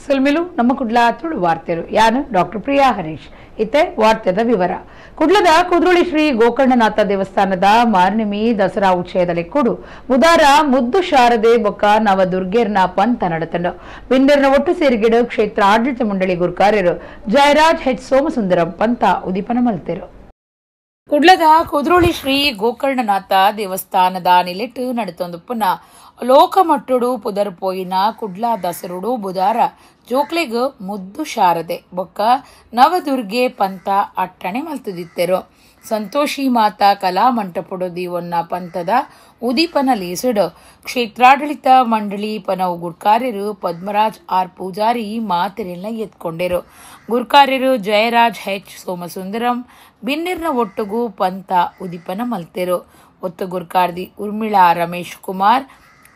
ಸುಲ್ಮಿಲು ನಮ್ಮ ಕುಡ್ಲ ತುಳು ವಾರ್ತೆರು ಯಾನು ಡಾಕ್ಟರ್ ಪ್ರಿಯಾ ಹರೀಶ್ ಇತ್ತೆ ವಾರ್ತೆದ ವಿವರ ಕುಡ್ಲದ ಕುದ್ರೋಳಿ ಶ್ರೀ ಗೋಕರ್ಣನಾಥ ದೇವಸ್ಥಾನದ ಮಾರ್ನಿಮಿ ದಸರಾ ಉತ್ಸವದಲ್ಲಿ ಕೂಡು ಮುದಾರ ಮುದ್ದು ಶಾರದೆ ಬೊಕ್ಕ ನವದುರ್ಗೇರ್ನ ಪಂತ ನಡೆತಂಡು ಬಿಂದರ್ನ ಒಟ್ಟು ಸೇರಿಗಿಡು ಕ್ಷೇತ್ರ ಆಡಳಿತ ಮಂಡಳಿ ಗುರುಕಾರ್ಯರು ಜಯರಾಜ್ ಹೆಚ್ ಸೋಮಸುಂದರಂ ಪಂತ ಉದೀಪನ ಮಲ್ತೆರು ಕುಡ್ಲದ ಕುದ್ರೋಳಿ ಶ್ರೀ ಗೋಕರ್ಣನಾಥ ದೇವಸ್ಥಾನದ ನಿಲೆಟ್ಟು ನಡೆತೊಂದು ಪುನಃ ಲೋಕಮಟ್ಟುಡು ಪುದರ್ಪೋಯಿನ ಕುಡ್ಲ ದಸರುಡು ಬುಧಾರ ಜೋಕ್ಲೆಗ್ ಮುದ್ದು ಶಾರದೆ ಬೊಕ್ಕ ನವದುರ್ಗೆ ಪಂತ ಅಟ್ಟಣೆ ಮಲ್ತದಿತ್ತೆರು ಸಂತೋಷಿ ಮಾತಾ ಕಲಾ ಮಂಟಪಡು ದೀವೊನ್ನ ಪಂತದ ಉದೀಪನ ಲೀಸಡು ಕ್ಷೇತ್ರಾಡಳಿತ ಮಂಡಳಿ ಪನವು ಗುರ್ಕಾರ್ಯರು ಪದ್ಮರಾಜ್ ಆರ್ ಪೂಜಾರಿ ಮಾತೆರೆಲ್ಲ ಎತ್ಕೊಂಡೆರು ಗುರ್ಕಾರ್ಯರು ಜಯರಾಜ್ ಹೆಚ್ ಸೋಮಸುಂದರಂ ಬಿನ್ನಿರ್ನ ಒಟ್ಟುಗು ಪಂತ ಉದೀಪನ ಮಲ್ತೆರು ಒತ್ತು ಗುರ್ಕಾರ್ದಿ ಉರ್ಮಿಳಾ ರಮೇಶ್ ಕುಮಾರ್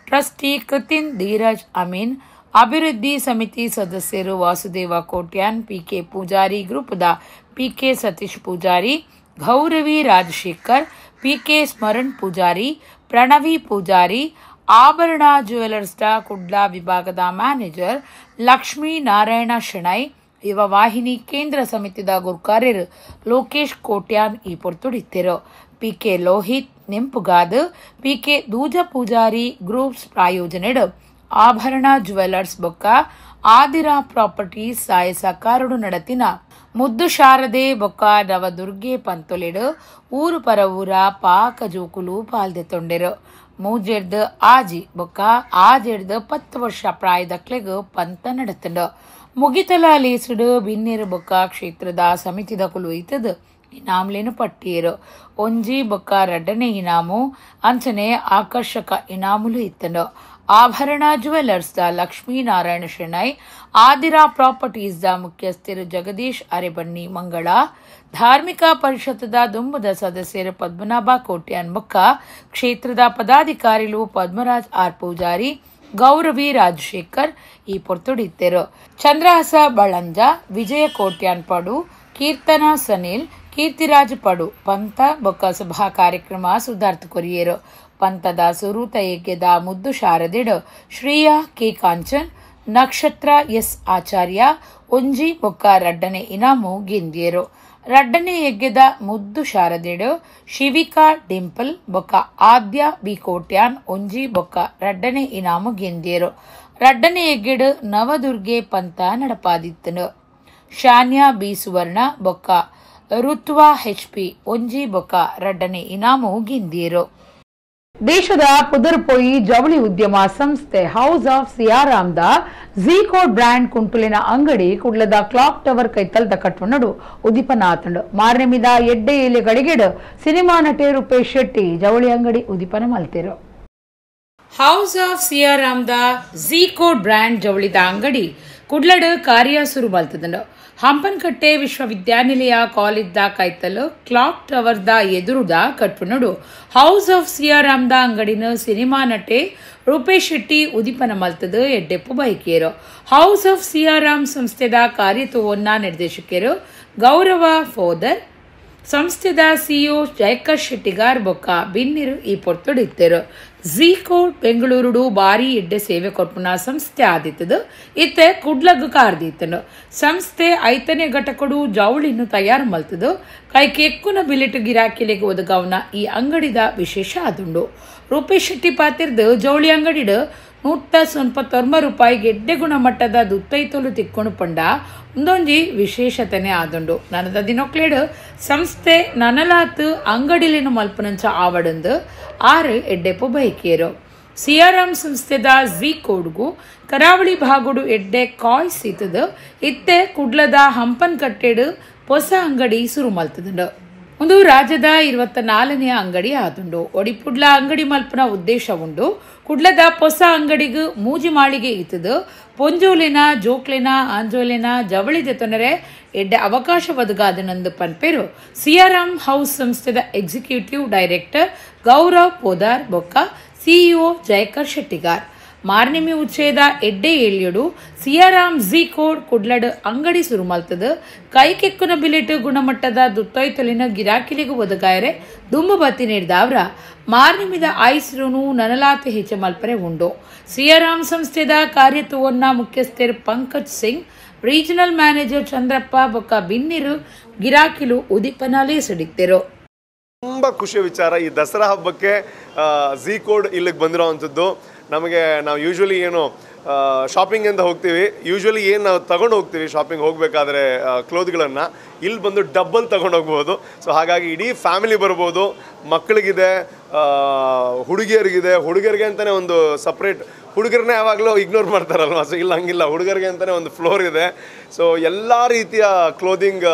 ಟ್ರಸ್ಟಿ ಕೃತಿನ್ ಧೀರಜ್ ಅಮೀನ್ ಅಭಿವೃದ್ಧಿ ಸಮಿತಿ ಸದಸ್ಯರು ವಾಸುದೇವ ಕೋಟ್ಯಾನ್ ಪಿಕೆ ಪೂಜಾರಿ ಗ್ರೂಪ್ದ ಪಿಕೆ ಸತೀಶ್ ಪೂಜಾರಿ ಗೌರವಿ ರಾಜಶೇಖರ್ ಪಿಕೆ ಸ್ಮರಣ್ ಪೂಜಾರಿ ಪ್ರಣವಿ ಪೂಜಾರಿ ಆಭರಣ ಜ್ಯುವೆಲರ್ಸ್ದ ಕುಡ್ಲಾ ವಿಭಾಗದ ಮ್ಯಾನೇಜರ್ ಲಕ್ಷ್ಮೀ ನಾರಾಯಣ ಶೆಣೈ ಯುವ ವಾಹಿನಿ ಕೇಂದ್ರ ಸಮಿತಿದ ಗುರುಕಾರ್ಯರು ಲೋಕೇಶ್ ಕೋಟ್ಯಾನ್ ಈ ಪೊರ್ತುಡಿತ್ತೆರು ಪಿಕೆ ಲೋಹಿತ್ ನೆಂಪುಗಾದ್ ಪಿಕೆ ದೂಜ ಪೂಜಾರಿ ಗ್ರೂಪ್ಸ್ ಪ್ರಾಯೋಜನೆಡ್ ಆಭರಣ ಜ್ಯುವೆಲರ್ಸ್ ಬೊಕ್ಕ ಆದಿರಾ ಪ್ರಾಪರ್ಟೀಸ್ ಸಾಯ ಸಕಾರುಡು ನಡತಿನ ಮುದ್ದು ಶಾರದೆ ಬೊಕ್ಕ ನವದುರ್ಗೆ ಪಂತೊಲೆಡ್ ಊರು ಪರ ಊರ ಪಾಕ ಜೋಕುಲು ಪಾಲ್ದೆ ತೊಂಡೆರು ಮೂಜೆರ್ದ ಆಜಿ ಬೊಕ್ಕ ಆಜೆರ್ದ 10 ವರ್ಷ ಪ್ರಾಯದಕ್ಲೆಗ್ ಪಂತ ನಡತಂಡು ಮುಗಿತಲ ಲೇಸುಡು ಬಿನ್ನೇರು ಬೊಕ್ಕ ಕ್ಷೇತ್ರದ ಸಮಿತಿದ ಕುಲು ಇತದ ಇನಾಮ್ಲೇನು ಪಟ್ಟಿಯರು ಒಂಜಿ ಬೊಕ್ಕ ರಡ್ಡನೆ ಇನಾಮು ಅಂಚನೆ ಆಕರ್ಷಕ ಇನಾಮುಲು ಇತ್ತಂಡು ಆಭರಣ ಜ್ಯುವೆಲರ್ಸ್ ದ ಲಕ್ಷ್ಮೀ ನಾರಾಯಣ ಶೆಣೈ ಆದಿರಾ ಪ್ರಾಪರ್ಟೀಸ್ ದ ಮುಖ್ಯಸ್ಥರು ಜಗದೀಶ್ ಅರೆಬಣ್ಣಿ ಮಂಗಳ ಧಾರ್ಮಿಕ ಪರಿಷತ್ತದ ದುಂಬದ ಸದಸ್ಯರು ಪದ್ಮನಾಭ ಕೋಟ್ಯಾನ್ ಬೊಕ್ಕ ಕ್ಷೇತ್ರದ ಪದಾಧಿಕಾರಿಗಳು ಪದ್ಮರಾಜ್ ಆರ್ ಪೂಜಾರಿ ಗೌರವಿ ರಾಜಶೇಖರ್ ಈ ಪೊರ್ತುಡಿತ್ತೆರು ಚಂದ್ರಹಾಸ ಬಳಂಜ ವಿಜಯ ಕೋಟ್ಯಾನ್ ಪಡು ಕೀರ್ತನಾ ಸನಿಲ್ ಕೀರ್ತಿರಾಜ್ ಪಡು ಪಂತ ಬೊಕ್ಕ ಸಭಾ ಕಾರ್ಯಕ್ರಮ ಸುಧಾರ್ಥ ಕೊರಿಯರು ಪಂತದ ಸುರೂತ ಯಜ್ಞದ ಮುದ್ದು ಶಾರದಿಡ್ ಶ್ರೀಯಾ ಕೆ ಕಾಂಚನ್ ನಕ್ಷತ್ರ ಎಸ್ ಆಚಾರ್ಯ ಒಂಜಿ ಬೊಕ್ಕ ರಡ್ಡನೆ ಇನಾಮು ಗೆಂದಿಯರು ರಡ್ಡನೆ ಯಜ್ಞದ ಮುದ್ದು ಶಾರದಿಡ್ ಶಿವಿಕಾ ಡಿಂಪಲ್ ಬೊಕ್ಕ ಆದ್ಯ ಬಿ ಕೋಟ್ಯಾನ್ ಒಂಜಿ ಬೊಕ್ಕ ರಡ್ಡನೆ ಇನಾಮು ಗೆಂದಿಯರು ರಡ್ಡನೆ ಯಜ್ಞಡ್ ನವದುರ್ಗೆ ಪಂತ ನಡಪಾದಿತ್ತನು ಶಾನ್ಯಾ ಬಿ ಸುವರ್ಣ ಬೊಕ್ಕ ಋತ್ವಾ ಹೆಚ್ಪಿ ಒಂಜಿ ಬೊಕ್ಕ ರಡ್ಡನೆ ಇನಾಮು ಗೆಂದಿಯರು ದೇಶದ ಪುದರ್ಪೋಯಿ ಜವಳಿ ಉದ್ಯಮ ಸಂಸ್ಥೆ ಹೌಸ್ ಆಫ್ ಸಿಯಾರಾಮ್ದ ಝೀಕೋಡ್ ಬ್ರ್ಯಾಂಡ್ ಕುಂಟುಲಿನ ಅಂಗಡಿ ಕುಡ್ಲದ ಕ್ಲಾಕ್ ಟವರ್ ಕೈತಲ್ದ ಕಟ್ವನಡು ಉದೀಪನ ಆತಂಡು ಮಾರ್ನೆಮಿದ ಎಡ್ಡೆ ಎಲೆಗಳಿಗೆಡು ಸಿನಿಮಾ ನಟಿ ರೂಪೇಶ್ ಶೆಟ್ಟಿ ಜವಳಿ ಅಂಗಡಿ ಉದೀಪನ ಮಲ್ತೆರು ಹೌಸ್ ಆಫ್ ಸಿಯಾರಾಮ್ದ ಝೀಕೋಡ್ ಬ್ರ್ಯಾಂಡ್ ಜವಳಿದ ಅಂಗಡಿ ಕುಡ್ಲಡ್ ಕಾರ್ಯ ಶುರು ಮಲ್ತದಂಡು ಹಂಪನಕಟ್ಟೆ ವಿಶ್ವವಿದ್ಯಾನಿಲಯ ಕಾಲೇಜ್ದ ಕೈತಲು ಕ್ಲಾಕ್ ಟವರ್ದ ಎದುರುದ ಕಟ್ಪುನಡು ಹೌಸ್ ಆಫ್ ಸಿಯಾರಾಮ್ದ ಅಂಗಡಿನ ಸಿನಿಮಾ ನಟೆ ರೂಪೇಶ್ ಶೆಟ್ಟಿ ಉದೀಪನ ಮಲ್ತದ ಎಡ್ಡೆಪ್ಪು ಬೈಕಿಯರು ಹೌಸ್ ಆಫ್ ಸಿಯಾರಾಮ್ ಸಂಸ್ಥೆದ ಕಾರ್ಯತೋವನ್ನ ನಿರ್ದೇಶಕರು ಗೌರವ ಫೋದರ್ ಸಂಸ್ಥೆದ ಸಿಇಒ ಜಯಕರ್ ಶೆಟ್ಟಿಗಾರ್ ಬೊಕ್ಕ ಬಿನ್ನಿರು ಈ ಪೊರ್ತುಡಿತ್ತೆರು ಝೀಕೋಡ್ ಬೆಂಗಳೂರುಡು ಬಾರಿ ಎಡ್ಡೆ ಸೇವೆ ಕೊರ್ಪುನ ಸಂಸ್ಥೆ ಆದಿತ್ತದು ಇತ್ತೆ ಕುಡ್ಲಗ್ ಕಾರ್ದಿತ್ತನು ಸಂಸ್ಥೆ ಐತನೇ ಘಟಕಡು ಜವಳಿನ್ನು ತಯಾರು ಮಲ್ತದು ಕೈಕೆ ಎಕ್ಕುನ ಬಿಲೆಟ್ ಗಿರಾಕಿಲೆಗೆ ಒದಗವನ ಈ ಅಂಗಡಿದ ವಿಶೇಷ ಆದುಂಡು ರೂಪೇಶ್ ಶೆಟ್ಟಿ ಪಾತಿರ್ದು ಜವಳಿ ಅಂಗಡಿಡ್ 199 ರೂಪಾಯಿಗೆ ಎಡ್ಡೆ ಗುಣಮಟ್ಟದ ದುತ್ತೈತೊಲು ತಿಕ್ಕೊಂಡು ಪಂಡ ಒಂದೊಂಜಿ ವಿಶೇಷತೆನೆ ಆದುಂಡು ನನದ ದಿನೊಕ್ಲೇಡು ಸಂಸ್ಥೆ ನನಲಾತ್ ಅಂಗಡಿಲಿನ ಮಲ್ಪನಂಚ ಆವಡಂದು 6 ಎಡ್ಡೆಪ್ಪು ಬೈಕಿಯರು ಸಿಯಾರಾಮ್ ಸಂಸ್ಥೆದ ಝೀಕೋಡ್ಗು ಕರಾವಳಿ ಭಾಗುಡು ಎಡ್ಡೆ ಕಾಯ್ಸ್ ಇತ್ತದು ಇತ್ತೆ ಕುಡ್ಲದ ಹಂಪನ್ ಕಟ್ಟೆಡು ಹೊಸ ಅಂಗಡಿ ಸುರು ಮಲ್ತದುಂಡು ಒಂದು ರಾಜ್ಯದ 24ನೇ ಅಂಗಡಿ ಆದುಂಡು ಒಡಿಪುಡ್ಲ ಅಂಗಡಿ ಮಲ್ಪನ ಉದ್ದೇಶ ಉಂಡು ಕುಡ್ಲದ ಹೊಸ ಅಂಗಡಿಗೂ ಮೂಜಿ ಮಾಳಿಗೆ ಇತ್ತದು ಪೊಂಜೋಲಿನ ಜೋಕ್ಲೆನ ಆಂಜೋಲಿನ ಜವಳಿದೆ ತೊಂದರೆ ಎಡ್ಡೆ ಅವಕಾಶ ಒದಗಾದನಂದು ಪನ್ಪೆರು ಸಿಯಾರಾಮ್ ಹೌಸ್ ಸಂಸ್ಥೆದ ಎಕ್ಸಿಕ್ಯೂಟಿವ್ ಡೈರೆಕ್ಟರ್ ಗೌರವ್ ಪೋದಾರ್ ಬೊಕ್ಕ ಸಿಇಒ ಜಯಕರ್ ಶೆಟ್ಟಿಗಾರ್ ಮಾರ್ನಿಮಿ ಉಚ್ಚೇದ ಎಡ್ಡೆ ಏಳ್ಯಡು ಸಿಯಾರಾಮ್ ಜಿ ಕೋಡ್ ಕುಡ್ಲಡ್ ಅಂಗಡಿ ಶುರು ಮಲ್ತದ ಕೈಕೆಕ್ಕುನ ಬಿಲೆಟ್ ಗುಣಮಟ್ಟದ ದುತ್ತೊಯ್ತಲಿನ ಗಿರಾಕಿಲಿಗೂ ಒದಗಾಯರೆ ದುಂಬು ಬತ್ತಿ ನೀಡಿದವರ ಮಾರ್ನಿಮಿದ ಆಯ್ಸಿರುನು ನನಲಾತೆ ಹೆಚ್ಚ ಮಲ್ಪರೆ ಉಂಡು ಸಿಯಾರಾಮ್ ಸಂಸ್ಥೆದ ಕಾರ್ಯತ್ವವನ್ನ ಮುಖ್ಯಸ್ಥರು ಪಂಕಜ್ ಸಿಂಗ್ ರೀಜನಲ್ ಮ್ಯಾನೇಜರ್ ಚಂದ್ರಪ್ಪ ಬೊಕ್ಕ ಬಿನ್ನಿರು ಗಿರಾಕಿಲು ಉದಿಪನಾಲೇ ಸಿಡಿಕ್ತಿರು. ತುಂಬ ಖುಷಿಯ ವಿಚಾರ ಈ ದಸರಾ ಹಬ್ಬಕ್ಕೆ ಜಿ ಕೋಡ್ ಇಲ್ಲಿಗೆ ಬಂದಿರೋವಂಥದ್ದು. ನಮಗೆ ನಾವು ಯೂಶ್ವಲಿ ಏನು ಶಾಪಿಂಗ್ ಅಂತ ಹೋಗ್ತೀವಿ, ಯೂಶ್ವಲಿ ಏನು ನಾವು ತಗೊಂಡು ಹೋಗ್ತೀವಿ ಶಾಪಿಂಗ್ ಹೋಗಬೇಕಾದ್ರೆ ಕ್ಲೋತ್ಗಳನ್ನು, ಇಲ್ಲಿ ಬಂದು ಡಬ್ಬಲ್ ತಗೊಂಡು ಹೋಗ್ಬೋದು. ಸೊ ಹಾಗಾಗಿ ಇಡೀ ಫ್ಯಾಮಿಲಿ ಬರ್ಬೋದು, ಮಕ್ಕಳಿಗಿದೆ, ಹುಡುಗಿಯರಿಗಿದೆ, ಹುಡುಗರಿಗೆ ಅಂತಲೇ ಒಂದು ಸಪ್ರೇಟ್, ಹುಡುಗರನ್ನೇ ಯಾವಾಗಲೂ ಇಗ್ನೋರ್ ಮಾಡ್ತಾರಲ್ವ, ಸೊ ಇಲ್ಲ ಹಂಗಿಲ್ಲ, ಹುಡುಗರಿಗೆ ಅಂತಲೇ ಒಂದು ಫ್ಲೋರ್ ಇದೆ. ಸೊ ಎಲ್ಲ ರೀತಿಯ ಕ್ಲೋದಿಂಗ್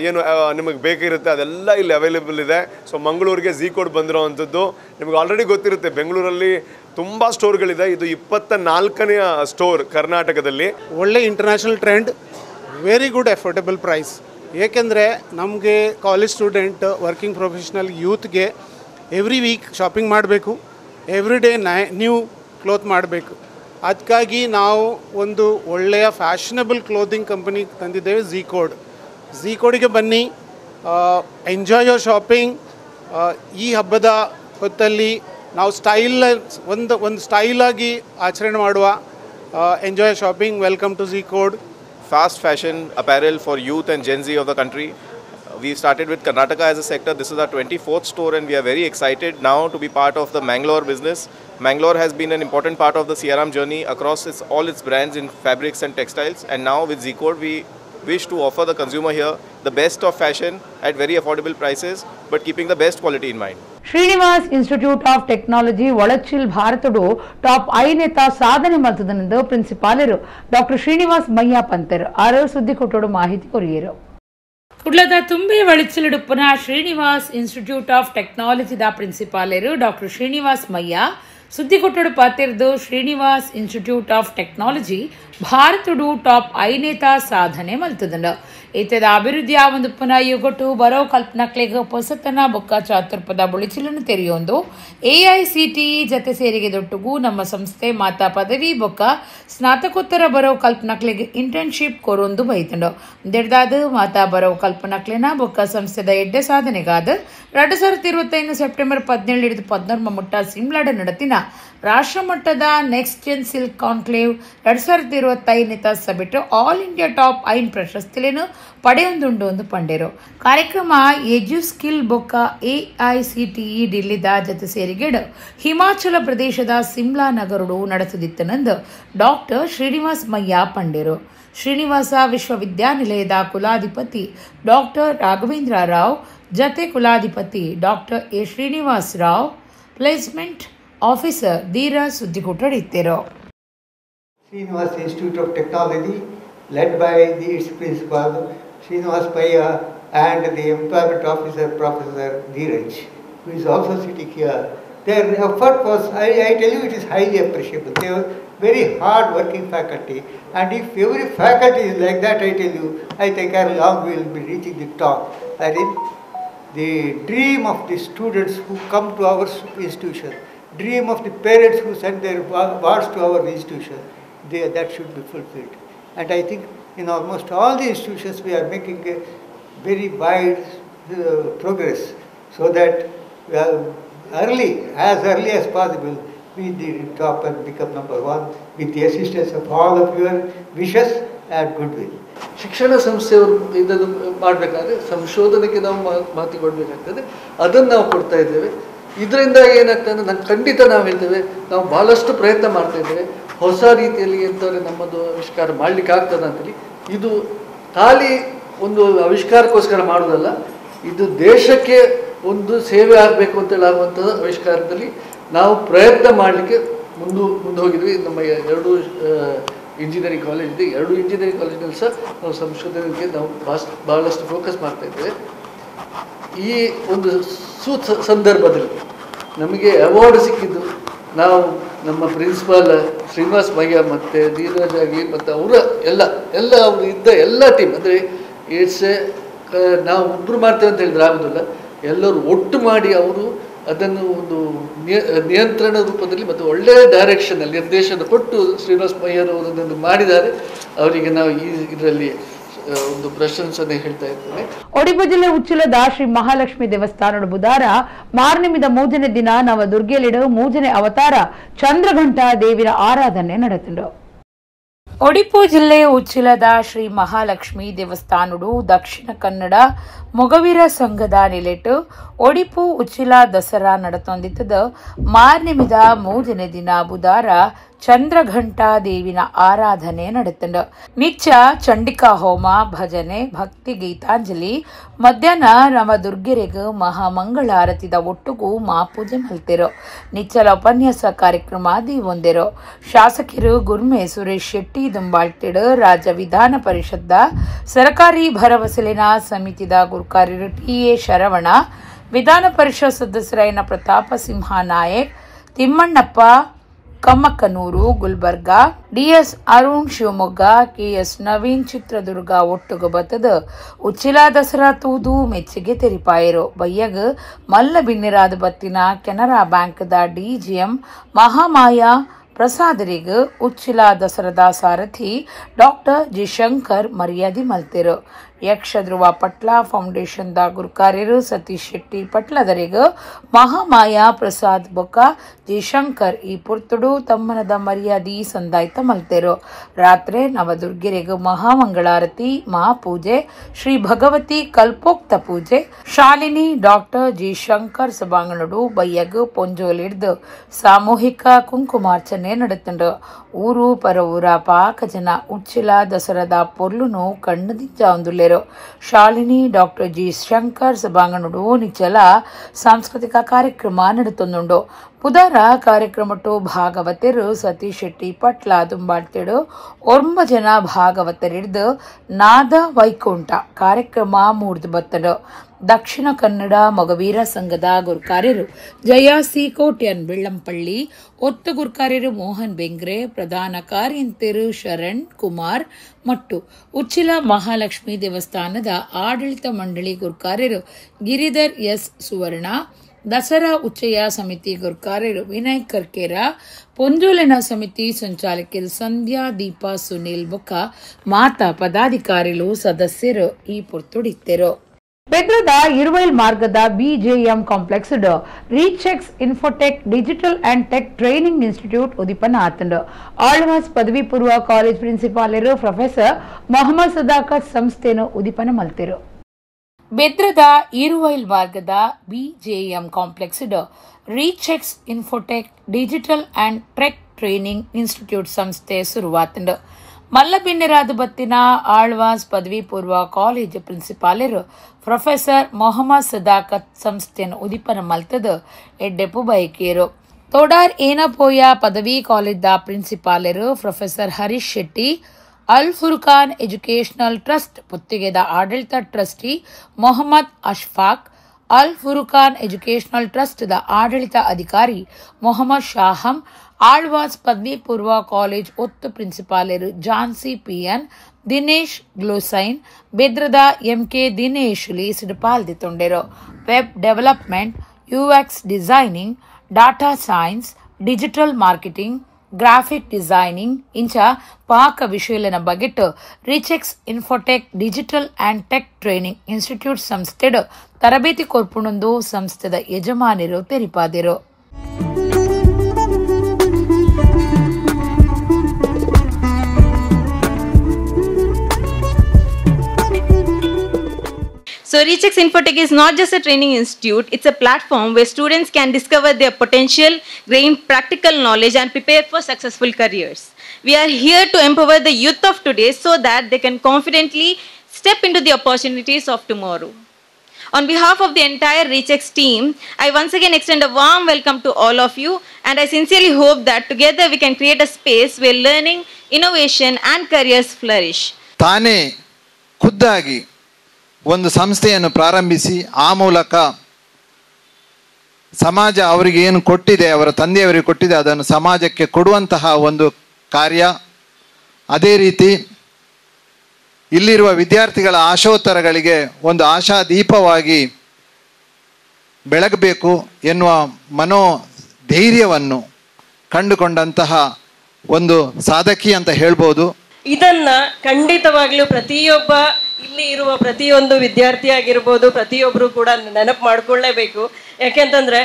ಏನು ನಿಮಗೆ ಬೇಕಿರುತ್ತೆ ಅದೆಲ್ಲ ಇಲ್ಲಿ ಅವೈಲೇಬಲ್ ಇದೆ. ಸೊ ಮಂಗಳೂರಿಗೆ ಜಿ ಕೋಡ್ ಬಂದಿರೋವಂಥದ್ದು ನಿಮಗೆ ಆಲ್ರೆಡಿ ಗೊತ್ತಿರುತ್ತೆ, ಬೆಂಗಳೂರಲ್ಲಿ ತುಂಬ ಸ್ಟೋರ್ಗಳಿದೆ, ಇದು 24ನೇ ಸ್ಟೋರ್ ಕರ್ನಾಟಕದಲ್ಲಿ. ಒಳ್ಳೆ international trend, very good affordable price. ಏಕೆಂದರೆ ನಮಗೆ ಕಾಲೇಜ್ ಸ್ಟೂಡೆಂಟ್, ವರ್ಕಿಂಗ್ ಪ್ರೊಫೆಷ್ನಲ್ ಯೂತ್ಗೆ ಎವ್ರಿ ವೀಕ್ ಶಾಪಿಂಗ್ ಮಾಡಬೇಕು, ಎವ್ರಿ ಡೇ ನ್ಯೂ ಕ್ಲೋತ್ ಮಾಡಬೇಕು. ಅದಕ್ಕಾಗಿ ನಾವು ಒಂದು ಒಳ್ಳೆಯ ಫ್ಯಾಷನಬಲ್ ಕ್ಲೋದಿಂಗ್ ಕಂಪನಿ ತಂದಿದ್ದೇವೆ, ಜಿ ಕೋಡ್. ಜಿ ಕೋಡಿಗೆ ಬನ್ನಿ, ಎಂಜಾಯ್ ಯೋರ್ ಶಾಪಿಂಗ್. ಈ ಹಬ್ಬದ ಹೊತ್ತಲ್ಲಿ ನಾವು ಒಂದು ಸ್ಟೈಲಾಗಿ ಆಚರಣೆ ಮಾಡುವ. Enjoy shopping, welcome to G code. Fast fashion apparel for youth and Gen Z of the country. We started with Karnataka as a sector. This is our 24th store and we are very excited now to be part of the Mangalore business. Mangalore has been an important part of the Siaram journey across all its brands in fabrics and textiles, and now with Z Code we wish to offer the consumer here the best of fashion at very affordable prices but keeping the best quality in mind. Srinivas Institute of Technology Valachil ಭಾರತಡು top 5 ಸಾಧನೆ ಮಲ್ತದನೆಂದು ಪ್ರಿನ್ಸಿಪಾಲರು doctor Srinivas Mayya ಪಂತರ್ ಆರು ಸುದ್ದಿ ಕೊಟ್ಟೋಡು ಮಾಹಿತಿ ಕೊರಿಯರು. ಕುಡ್ಲದ ತುಂಬೆ ಒಳಚಿಲುಡುಪ್ಪನ ಶ್ರೀನಿವಾಸ್ ಇನ್ಸ್ಟಿಟ್ಯೂಟ್ ಆಫ್ ಟೆಕ್ನಾಲಜಿದ ಪ್ರಿನ್ಸಿಪಾಲರು ಡಾಕ್ಟರ್ ಶ್ರೀನಿವಾಸ್ ಮಯ್ಯ ಸುದ್ದಿ ಕೊಟ್ಟೋಡು ಪಾತಿರ್ದು ಶ್ರೀನಿವಾಸ್ ಇನ್ಸ್ಟಿಟ್ಯೂಟ್ ಆಫ್ ಟೆಕ್ನಾಲಜಿ ಭಾರತಡು ಟಾಪ್ 5 ಸಾಧನೆ ಮಲ್ತದನ ಈತದ ಅಭಿವೃದ್ಧಿ ಆವಂದುಪ್ಪನ ಯುಗೊಟ್ಟು ಬರೋ ಕಲ್ಪನಕ್ಲೆಗ ಹೊಸತನ ಬೊಕ್ಕ ಚಾತುರ್ಪದ ಬುಳಿಚಿಲನ್ನು ತೆರೆಯೊಂದು AICTE ಜತೆ ಸೇರಿಗೆ ದೊಟ್ಟುಗೂ ನಮ್ಮ ಸಂಸ್ಥೆ ಮಾತಾ ಪದವಿ ಬೊಕ್ಕ ಸ್ನಾತಕೋತ್ತರ ಬರೋ ಕಲ್ಪನಕ್ಲೆಗೆ ಇಂಟರ್ನ್ಶಿಪ್ ಕೊರೊಂದು ಬೈತಂಡು ದೆಡ್ದಾದ ಮಾತಾ ಬರೋ ಕಲ್ಪನಕ್ಲೆನ ಬೊಕ್ಕ ಸಂಸ್ಥೆದ ಎಡ್ಡೆ ಸಾಧನೆಗಾದ 2025 ಸೆಪ್ಟೆಂಬರ್ 17 ಹಿಡಿದು 14 ಮುಟ್ಟ ಸಿಮ್ಲಾಡ ನಡತಿನ ರಾಷ್ಟ್ರಮಟ್ಟದ ನೆಕ್ಸ್ಟ್ ಜೆನ್ ಸಿಲ್ಕ್ ಕಾನ್ಕ್ಲೇವ್ 2025 ಸಭೆಟ್ಟು ಆಲ್ ಇಂಡಿಯಾ ಟಾಪ್ 5 ಪ್ರಶಸ್ತಿಲೇನು ಪಡೆಯೊಂದುಂಡು ಒಂದು ಪಂಡೇರು. ಕಾರ್ಯಕ್ರಮ ಎಜು ಸ್ಕಿಲ್ ಬೊಕ್ಕ AICTE ಡಿಲ್ಲಿದ ಜತೆ ಸೇರಿಗೆಡು ಹಿಮಾಚಲ ಪ್ರದೇಶದ ಸಿಮ್ಲಾ ನಗರಡು ನಡೆಸುದಿತ್ತನೆಂದು ಡಾಕ್ಟರ್ ಶ್ರೀನಿವಾಸ್ ಮಯ್ಯ ಪಂಡೇರು. ಶ್ರೀನಿವಾಸ ವಿಶ್ವವಿದ್ಯಾನಿಲಯದ ಕುಲಾಧಿಪತಿ ಡಾಕ್ಟರ್ ರಾಘವೇಂದ್ರ ರಾವ್ ಜತೆ ಕುಲಾಧಿಪತಿ doctor A Srinivas Rao, placement officer Dheeraj ಸುದ್ದಿಗುಟ್ಟಡಿತ್ತರು. Srinivas Institute of Technology, led by its principal Srinivas Maya and the employment officer Professor Dheeraj, who is also sitting here. Their effort was, I tell you, it is highly appreciable. They were very hard working faculty, and if every faculty is like that, I tell you, I think how long we will be reaching the top. That is the dream of the students who come to our institution, dream of the parents who send their wards to our institution. That should be fulfilled. And I think in almost all the institutions we are making a very wide progress, so that as early as possible we the top and become number 1 with the assistance of all of your wishes and goodwill. ಶಿಕ್ಷಣ ಸಂಸ್ಥೆಯವರು ಇದನ್ನು ಮಾಡಬೇಕಾದ್ರೆ ಸಂಶೋಧನೆಗೆ ನಾವು ಮಾತಿ ಕೊಡಬೇಕಾಗ್ತದೆ, ಅದನ್ನು ನಾವು ಕೊಡ್ತಾ ಇದ್ದೇವೆ. ಇದರಿಂದ ಏನಾಗ್ತದೆ, ಖಂಡಿತ ನಾವು ಹೇಳ್ತೇವೆ, ನಾವು ಭಾಳಷ್ಟು ಪ್ರಯತ್ನ ಮಾಡ್ತಾ ಇದ್ದೇವೆ ಹೊಸ ರೀತಿಯಲ್ಲಿ ಎಂಥವ್ರೆ ನಮ್ಮದು ಆವಿಷ್ಕಾರ ಮಾಡಲಿಕ್ಕೆ ಆಗ್ತದೆ ಅಂತೇಳಿ. ಇದು ಖಾಲಿ ಒಂದು ಆವಿಷ್ಕಾರಕ್ಕೋಸ್ಕರ ಮಾಡೋದಲ್ಲ, ಇದು ದೇಶಕ್ಕೆ ಒಂದು ಸೇವೆ ಆಗಬೇಕು ಅಂತೇಳಿ ಆಗುವಂಥದ್ದು ಆವಿಷ್ಕಾರದಲ್ಲಿ ನಾವು ಪ್ರಯತ್ನ ಮಾಡಲಿಕ್ಕೆ ಮುಂದೆ ಹೋಗಿದ್ವಿ. ನಮ್ಮ 2 ಇಂಜಿನಿಯರಿಂಗ್ ಕಾಲೇಜ್ ಇದೆ, 2 ಇಂಜಿನಿಯರಿಂಗ್ ಕಾಲೇಜಿನಲ್ಲಿ ಸಹ ನಾವು ಸಂಶೋಧನೆಗೆ ನಾವು ಭಾಳಷ್ಟು ಫೋಕಸ್ ಮಾಡ್ತಾ ಇದ್ದೇವೆ. ಈ ಒಂದು ಸಂದರ್ಭದಲ್ಲಿ ನಮಗೆ ಅವಾರ್ಡ್ ಸಿಕ್ಕಿದ್ದು ನಾವು ನಮ್ಮ ಪ್ರಿನ್ಸಿಪಾಲ್ ಶ್ರೀನಿವಾಸ್ ಮಯ್ಯ ಮತ್ತು ಧೀರಜ್ ಆಗಿ ಮತ್ತು ಅವರ ಅವರು ಇದ್ದ ಎಲ್ಲ ಟೀಮ್, ಅಂದರೆ ಇಟ್ಸ್ ನಾವು ಒಬ್ಬರು ಮಾಡ್ತೇವೆ ಅಂತ ಹೇಳಿದ್ರೆ ಆಗೋದಿಲ್ಲ, ಎಲ್ಲರೂ ಒಟ್ಟು ಮಾಡಿ ಅವರು ಅದನ್ನು ಒಂದು ನಿಯಂತ್ರಣ ರೂಪದಲ್ಲಿ ಮತ್ತು ಒಳ್ಳೆಯ ಡೈರೆಕ್ಷನಲ್ಲಿ ನಿರ್ದೇಶನ ಕೊಟ್ಟು ಶ್ರೀನಿವಾಸ್ ಪೈ ಅವರು ಅದನ್ನು ಮಾಡಿದ್ದಾರೆ. ಅವರಿಗೆ ನಾವು ಇದರಲ್ಲಿ ಒಂದು ಪ್ರಶಂಸನೆ ಹೇಳ್ತಾ ಇದ್ದೇನೆ. ಒಡಿಪು ಜಿಲ್ಲೆ ಉಚ್ಚಿಲದ ಶ್ರೀ ಮಹಾಲಕ್ಷ್ಮಿ ದೇವಸ್ಥಾನದ ಬುಧವಾರ ಮಾರ್ನಿಮಿದ ಮೂಜನೆ ದಿನ ನವದುರ್ಗೆಲಿಡು ಮೂಜನೆ ಅವತಾರ ಚಂದ್ರಘಂಟ ದೇವಿನ ಆರಾಧನೆ ನಡೆತಿಂಡು. ಒಡಿಪು ಜಿಲ್ಲೆ ಉಚ್ಚಿಲದ ಶ್ರೀ ಮಹಾಲಕ್ಷ್ಮಿ ದೇವಸ್ಥಾನಡು ದಕ್ಷಿಣ ಕನ್ನಡ ಮೊಗವೀರ ಸಂಘದ ನಿಲೆಟ್ಟು ಒಡಿಪು ಉಚ್ಚಿಲ ದಸರಾ ನಡತೊಂದಿತ್ತದ ಮಾರ್ನಿಮಿದ ಮೂಜನೆ ದಿನ ಬುಧವಾರ ಚಂದ್ರಘಂಟಾ ದೇವಿನ ಆರಾಧನೆ ನಡೆತಂಡ. ನಿಚ್ಚ ಚಂಡಿಕಾ ಹೋಮ, ಭಜನೆ, ಭಕ್ತಿ ಗೀತಾಂಜಲಿ, ಮಧ್ಯಾಹ್ನ ನವದುರ್ಗೆರೆಗೆ ಮಹಾಮಂಗಳಾರತಿದ ಒಟ್ಟುಗೂ ಮಾಪೂಜೆ ಮಲ್ತಿರೋ. ನಿಚ್ಚಲ ಉಪನ್ಯಾಸ ಕಾರ್ಯಕ್ರಮ ಒಂದಿರೋ. ಶಾಸಕರು ಗುರ್ಮೆ ಸುರೇಶ್ ಶೆಟ್ಟಿ ದುಂಬಾಳ್ತಿಡ್, ರಾಜ್ಯ ವಿಧಾನ ಪರಿಷತ್ದ ಸರ್ಕಾರಿ ಭರವಸೆಲಿನ ಸಮಿತಿದ ಗುರುಕಾರ್ಯರು ಟಿ.ಎ. ಶರವಣ, ವಿಧಾನ ಪರಿಷತ್ ಸದಸ್ಯರಾಯನ ಪ್ರತಾಪ ಸಿಂಹ ನಾಯಕ್, ತಿಮ್ಮಣ್ಣಪ್ಪ ಕಮ್ಮಕ್ಕನೂರು ಗುಲ್ಬರ್ಗಾ, ಡಿಎಸ್ ಅರುಣ್ ಶಿವಮೊಗ್ಗ, ಕೆಎಸ್ ನವೀನ್ ಚಿತ್ರದುರ್ಗ ಒಟ್ಟುಗ ಬತ್ತದ ಉಚ್ಚಿಲ ದಸರಾ ತೂದು ಮೆಚ್ಚುಗೆ ತೆರಿಪಾಯರು. ಬಯ್ಯಗ ಮಲ್ಲ ಬಿನ್ನಿರಾದ ಬತ್ತಿನ ಕೆನರಾ ಬ್ಯಾಂಕ್ದ ಡಿಜಿಎಂ ಮಹಾಮಾಯ ಪ್ರಸಾದರಿಗೆ ಉಚ್ಚಿಲ ದಸರಾದ ಸಾರಥಿ ಡಾಕ್ಟರ್ ಜಿ ಶಂಕರ್ ಮರ್ಯಾದೆ ಮಲ್ತಿರು. ಯಕ್ಷಧ್ರುವ ಪಟ್ಲ ಫೌಂಡೇಶನ್ದ ಗುರುಕಾರ್ಯರು ಸತೀಶ್ ಶೆಟ್ಟಿ ಪಟ್ಲದರಿಗೆ ಮಹಾಮಾಯ ಪ್ರಸಾದ್ ಬೊಕ್ಕ ಜಿ ಶಂಕರ್ ಈ ಪುರ್ತುಡು ತಮ್ಮನದ ಮರ್ಯಾದಿ ಸಂದಾಯ್ತ ಮಲ್ತೆರು. ರಾತ್ರಿ ನವದುರ್ಗೆರೆಗೆ ಮಹಾಮಂಗಳಾರತಿ, ಮಹಾಪೂಜೆ, ಶ್ರೀ ಭಗವತಿ ಕಲ್ಪೋಕ್ತ ಪೂಜೆ, ಶಾಲಿನಿ ಡಾಕ್ಟರ್ ಜಿ ಶಂಕರ್ ಸಭಾಂಗಣಡು ಬಯ್ಯಗ ಪೊಂಜೋಲಿಡ್ದು ಸಾಮೂಹಿಕ ಕುಂಕುಮಾರ್ಚನೆ ನಡೆತಂಡು. ಊರು ಪರ ಊರ ಪಾಕ ಜನ ಉಚ್ಚಿಲ ದಸರಾದ ಪೊರ್ಲುನು ಕಣ್ಣದಿಂಚ ಒಂದುಲ್ಲೇರು. ಶಾಲಿನಿ ಡಾಕ್ಟರ್ ಜಿ ಶಂಕರ್ ಸಭಾಂಗಣಡು ನಿಚ್ಚಲ ಸಾಂಸ್ಕೃತಿಕ ಕಾರ್ಯಕ್ರಮ ನಡೆತೊಂದುಂಡು. ಬುಧವಾರ ಕಾರ್ಯಕ್ರಮಟ್ಟು ಭಾಗವತರು ಸತೀಶ್ ಶೆಟ್ಟಿ ಪಟ್ಲ ದುಂಬಾಳ್ತಿಡು 9 ಜನ ಭಾಗವತರಿಡ್ದು ನಾದ ವೈಕುಂಠ ಕಾರ್ಯಕ್ರಮ ಮೂಡ್ದು ಬತ್ತಡು. ದಕ್ಷಿಣ ಕನ್ನಡ ಮೊಗವೀರ ಸಂಘದ ಗುರುಕಾರ್ಯರು ಜಯಾಸಿ ಕೋಟ್ಯನ್ ಬೆಳ್ಳಂಪಳ್ಳಿ, ಒತ್ತು ಗುರುಕಾರ್ಯರು ಮೋಹನ್ ಬೆಂಗ್ರೆ, ಪ್ರಧಾನ ಕಾರ್ಯಂತರು ಶರಣ್ ಕುಮಾರ್ ಮತ್ತು ಉಚ್ಚಿಲ ಮಹಾಲಕ್ಷ್ಮಿ ದೇವಸ್ಥಾನದ ಆಡಳಿತ ಮಂಡಳಿ ಗುರುಕಾರ್ಯರು ಗಿರಿಧರ್ ಎಸ್ ಸುವರ್ಣ, ದಸರಾ ಉಚ್ಚಯ ಸಮಿತಿ ಗುರುಕಾರ್ಯರು ವಿನಯ್ ಕರ್ಕೇರ, ಪೊಂಜೋಲೆನ ಸಮಿತಿ ಸಂಚಾಲಕರು ಸಂಧ್ಯಾ ದೀಪಾ ಸುನೀಲ್ ಬೊಕ್ಕ ಮಾತಾ ಪದಾಧಿಕಾರಿಗಳು ಸದಸ್ಯರು ಈ ಪುರ್ತುಡಿತ್ತರು. ಬೆದ್ರದ ಇರುವೈಲ್ ಮಾರ್ಗದ BJM complex Reachex infotech digital and tech training institute ಉದಿಪನ ಆತಂಡ. ಆಳ್ವಾಸ್ ಪದವಿ ಪೂರ್ವ ಕಾಲೇಜ್ ಪ್ರಿನ್ಸಿಪಾಲರು ಪ್ರೊಫೆಸರ್ ಮೊಹಮ್ಮದ್ ಸದಾಕತ್ ಸಂಸ್ಥೆಯನ್ನು ಉದಿಪನ ಮಲ್ತಿರು. ಬೆದ್ರದ ಇರುವೈಲ್ ಮಾರ್ಗದ BJM complex Reachex infotech digital and tech training institute ಸಂಸ್ಥೆ ಶುರುವಾತಂಡ. ಮಲ್ಲಬಿನ್ನಿರಾದ ಬತ್ತಿನ ಆಳ್ವಾಸ್ ಪದವಿ ಪೂರ್ವ ಕಾಲೇಜ್ ಪ್ರಿನ್ಸಿಪಾಲರು ಪ್ರೊಫೆಸರ್ ಮೊಹಮ್ಮದ್ ಸದಾಕತ್ ಸಂಸ್ಥೆಯನ್ನು ಉದಿಪನ ಮಲ್ತದ ಎಡ್ಡೆಪು ಬಯಕೇರು. ತೋಡಾರ್ ಏನಪೋಯ ಪದವಿ ಕಾಲೇಜ್ದ ಪ್ರಿನ್ಸಿಪಾಲರು professor Harish Shetty, Al Furqan educational trust ಪುತ್ತಿಗೆದ ಆಡಳಿತ ಟ್ರಸ್ಟಿ ಮೊಹಮ್ಮದ್ ಅಶ್ಫಾಕ್, ಅಲ್ ಫುರ್ಖಾನ್ ಎಜುಕೇಷನಲ್ ಟ್ರಸ್ಟ್ದ ಆಡಳಿತ ಅಧಿಕಾರಿ ಮೊಹಮ್ಮದ್ ಶಾಹಂ, ಆಳ್ವಾಸ್ ಪದವಿ ಪೂರ್ವ ಕಾಲೇಜ್ ಒತ್ತು ಪ್ರಿನ್ಸಿಪಾಲರು ಜಾನ್ಸಿ ಪಿಎನ್, ದಿನೇಶ್ ಗ್ಲೋಸೈನ್, ಬೆದ್ರದ ಎಂಕೆ ದಿನೇಶ್ ಲೀಸ್ಡ್ ಪಾಲ್ದಿತೊಂಡೆರು. Web development, UX designing, data science, digital marketing, graphic designing ಇಂಚ ಪಾಕ ವಿಷಯಲನ ಬಗೆಟ್ Reachex infotech digital and tech training institute ಸಂಸ್ಥೆಡ್ ತರಬೇತಿ ಕೊರ್ಪುಣೊಂದು ಸಂಸ್ಥೆದ ಯಜಮಾನಿರು ತೆರಿಪಾದಿರು. So Rechex Infotech is not just a training institute, it's a platform where students can discover their potential, gain practical knowledge and prepare for successful careers. We are here to empower the youth of today so that they can confidently step into the opportunities of tomorrow. On behalf of the entire Rechex team, I once again extend a warm welcome to all of you, and I sincerely hope that together we can create a space where learning, innovation and careers flourish. ತಾನೇ ಖುದ್ದಾಗಿ ಒಂದು ಸಂಸ್ಥೆಯನ್ನು ಪ್ರಾರಂಭಿಸಿ ಆ ಮೂಲಕ ಸಮಾಜ ಅವರಿಗೆ ಏನು ಕೊಟ್ಟಿದೆ, ಅವರ ತಂದೆಯವರಿಗೆ ಕೊಟ್ಟಿದೆ, ಅದನ್ನು ಸಮಾಜಕ್ಕೆ ಕೊಡುವಂತಹ ಒಂದು ಕಾರ್ಯ. ಅದೇ ರೀತಿ ಇಲ್ಲಿರುವ ವಿದ್ಯಾರ್ಥಿಗಳ ಆಶೋತ್ತರಗಳಿಗೆ ಒಂದು ಆಶಾದೀಪವಾಗಿ ಬೆಳಗಬೇಕು ಎನ್ನುವ ಮನೋಧೈರ್ಯವನ್ನು ಕಂಡುಕೊಂಡಂತಹ ಒಂದು ಸಾಧಕಿ ಅಂತ ಹೇಳ್ಬೋದು. ಇದನ್ನ ಖಂಡಿತವಾಗ್ಲೂ ಪ್ರತಿಯೊಬ್ಬ ಇಲ್ಲಿ ಇರುವ ಪ್ರತಿಯೊಂದು ವಿದ್ಯಾರ್ಥಿ ಆಗಿರ್ಬೋದು, ಪ್ರತಿಯೊಬ್ಬರು ಕೂಡ ನೆನಪು ಮಾಡ್ಕೊಳ್ಳೇಬೇಕು. ಯಾಕೆಂತಂದ್ರೆ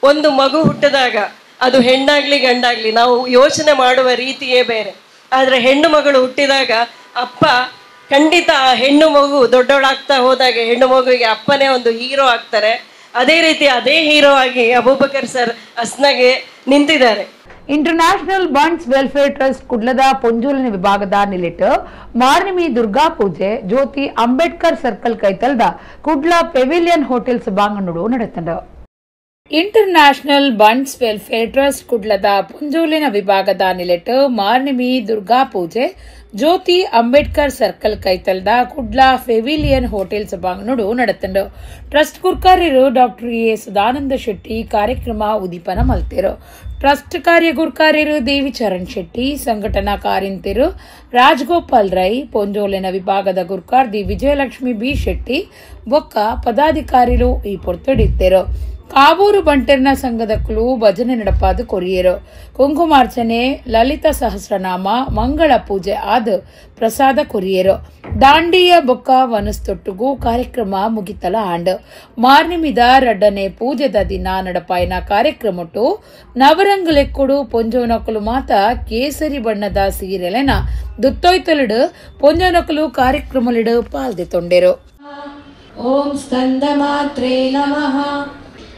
ಒಂದು ಮಗು ಹುಟ್ಟಿದಾಗ ಅದು ಹೆಣ್ಣಾಗ್ಲಿ ಗಂಡಾಗ್ಲಿ ನಾವು ಯೋಚನೆ ಮಾಡುವ ರೀತಿಯೇ ಬೇರೆ. ಆದರೆ ಹೆಣ್ಣು ಮಗಳು ಹುಟ್ಟಿದಾಗ ಅಪ್ಪ ಖಂಡಿತ ಆ ಹೆಣ್ಣು ಮಗು ದೊಡ್ಡವಳಾಗ್ತಾ ಹೋದಾಗ ಹೆಣ್ಣು ಮಗುವಿಗೆ ಅಪ್ಪನೇ ಒಂದು ಹೀರೋ ಆಗ್ತಾರೆ. ಅದೇ ರೀತಿ ಅದೇ ಹೀರೋ ಆಗಿ ಅಬೂಬಕರ್ ಸರ್ ಅಸ್ನಾಗೆ ನಿಂತಿದ್ದಾರೆ. ಇಂಟರ್ನ್ಯಾಷನಲ್ ಬಂಟ್ಸ್ ವೆಲ್ಫೇರ್ ಟ್ರಸ್ಟ್ ಕುಡ್ಲದ ಪೊಂಜೋಲಿನ ವಿಭಾಗದ ನಿಲಿಟ್ ಮಾರ್ನಿಮಿ ದುರ್ಗಾ ಪೂಜೆ ಜ್ಯೋತಿ ಅಂಬೇಡ್ಕರ್ ಸರ್ಕಲ್ ಕೈತಲ್ದ ಕುಡ್ಲ ಪೆವಿಲಿಯನ್ ಹೋಟೆಲ್ ಸಭಾಂಗಣಡು ನಡೆತಂಡ. ಇಂಟರ್ನ್ಯಾಷನಲ್ ಬಂಟ್ಸ್ ವೆಲ್ಫೇರ್ ಟ್ರಸ್ಟ್ ಕುಡ್ಲದ ಪುಂಜೋಲಿನ ವಿಭಾಗದ ನಿಲಿಟ್ ಮಾರ್ನಿಮಿ ದುರ್ಗಾ ಪೂಜೆ ಜ್ಯೋತಿ ಅಂಬೇಡ್ಕರ್ ಸರ್ಕಲ್ ಕೈತಲ್ದ ಕುಡ್ಲ ಪೆವಿಲಿಯನ್ ಹೋಟೆಲ್ ಸಭಾಂಗಣಡು ನಡೆತಂಡು. ಟ್ರಸ್ಟ್ ಗುರ್ಕಾರ್ಯರು ಡಾಕ್ಟರ್ ಎ ಸದಾನಂದ ಶೆಟ್ಟಿ ಕಾರ್ಯಕ್ರಮ ಉದೀಪನ ಮಲ್ತೇರು. ಟ್ರಸ್ಟ್ ಕಾರ್ಯಗುರ್ಕಾರ್ಯರು ದೇವಿ ಚರಣ್ ಶೆಟ್ಟಿ, ಸಂಘಟನಾ ಕಾರ್ಯಂತಿರು ರಾಜಗೋಪಾಲ್ ರೈ, ಪೊಂಜೋಲಿನ ವಿಭಾಗದ ಗುರ್ಕಾರ್ ದಿ ವಿಜಯಲಕ್ಷ್ಮಿ ಬಿ ಶೆಟ್ಟಿ ಬೊಕ್ಕ ಪದಾಧಿಕಾರಿಗಳು ಈ ಪೊರ್ತಡಿತ್ತೇರು. ಕಾವೂರು ಬಂಟೆರ್ನ ಸಂಘದಕ್ಕೂ ಭಜನೆ ನಡಪಾದ ಕೊರಿಯರು. ಕುಂಕುಮಾರ್ಚನೆ, ಲಲಿತ ಸಹಸ್ರನಾಮ, ಮಂಗಳ ಪೂಜೆ ಆದ ಪ್ರಸಾದ ಕೊರಿಯರು. ದಾಂಡಿಯ ಬೊಕ್ಕ ವನಸ್ತೊಟ್ಟುಗೂ ಕಾರ್ಯಕ್ರಮ ಮುಗಿತಲ ಆಂಡ್ ಮಾರ್ನಿಮಿದ ರಡ್ಡನೆ ಪೂಜೆದ ದಿನ ನಡಪಾಯಿನ ಕಾರ್ಯಕ್ರಮಟ್ಟು ನವರಂಗಲೆಕ್ಕುಡು ಪೊಂಜೋನಕಲು ಮಾತ ಕೇಸರಿ ಬಣ್ಣದ ಸೀರೆಲೆನ ದುತ್ತೊಯ್ತಲಿಡು ಪೊಂಜೋನಕಲು ಕಾರ್ಯಕ್ರಮಲಿಡು ಪಾಲ್ದೆ ತೊಂಡೆರು. ಓಂ ಸ್ಕಂದ ಮಾತ್ರೇ ನಮಃ